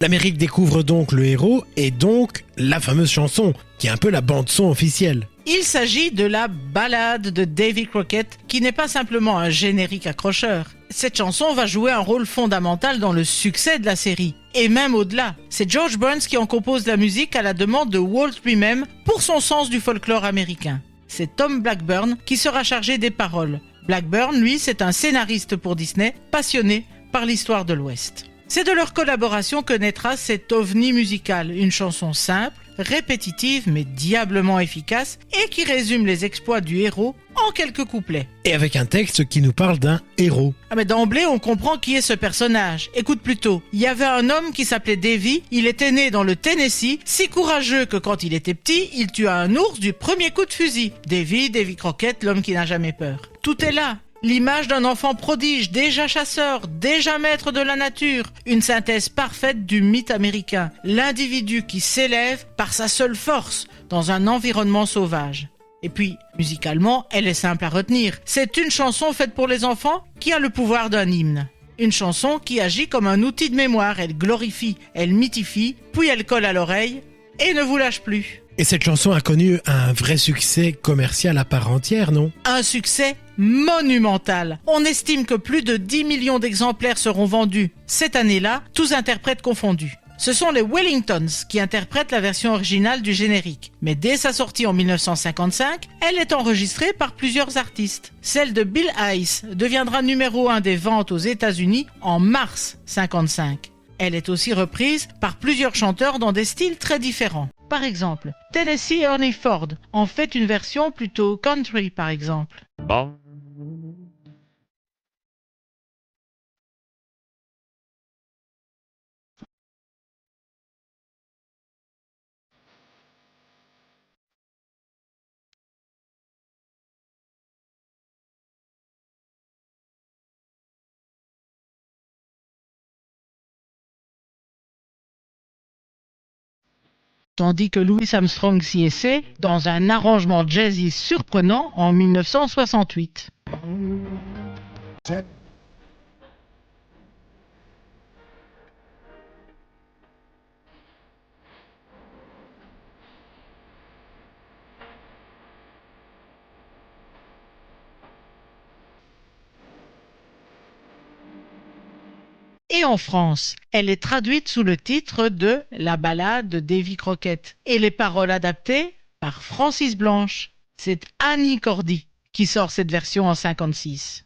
L'Amérique découvre donc le héros et donc la fameuse chanson, qui est un peu la bande-son officielle. Il s'agit de la ballade de Davy Crockett, qui n'est pas simplement un générique accrocheur. Cette chanson va jouer un rôle fondamental dans le succès de la série, et même au-delà. C'est George Burns qui en compose la musique à la demande de Walt lui-même pour son sens du folklore américain. C'est Tom Blackburn qui sera chargé des paroles. Blackburn, lui, c'est un scénariste pour Disney, passionné par l'histoire de l'Ouest. C'est de leur collaboration que naîtra cet ovni musical, une chanson simple, répétitive mais diablement efficace et qui résume les exploits du héros en quelques couplets. Et avec un texte qui nous parle d'un héros. Mais d'emblée, on comprend qui est ce personnage. Écoute plutôt, il y avait un homme qui s'appelait Davy, il était né dans le Tennessee, si courageux que quand il était petit, il tua un ours du premier coup de fusil. Davy Crockett, l'homme qui n'a jamais peur. Tout est là. L'image d'un enfant prodige, déjà chasseur, déjà maître de la nature. Une synthèse parfaite du mythe américain. L'individu qui s'élève par sa seule force dans un environnement sauvage. Et puis, musicalement, elle est simple à retenir. C'est une chanson faite pour les enfants qui a le pouvoir d'un hymne. Une chanson qui agit comme un outil de mémoire. Elle glorifie, elle mythifie, puis elle colle à l'oreille et ne vous lâche plus. Et cette chanson a connu un vrai succès commercial à part entière, non ? Un succès monumental. On estime que plus de 10 millions d'exemplaires seront vendus cette année-là, tous interprètes confondus. Ce sont les Wellingtons qui interprètent la version originale du générique. Mais dès sa sortie en 1955, elle est enregistrée par plusieurs artistes. Celle de Bill Hayes deviendra numéro 1 des ventes aux États-Unis en mars 1955. Elle est aussi reprise par plusieurs chanteurs dans des styles très différents. Par exemple, Tennessee Ernie Ford en fait une version plutôt country par exemple. Bon. Tandis que Louis Armstrong s'y essaie dans un arrangement jazzy surprenant en 1968. Et en France, elle est traduite sous le titre de La ballade de Davy Crockett et les paroles adaptées par Francis Blanche. C'est Annie Cordy qui sort cette version en 1956.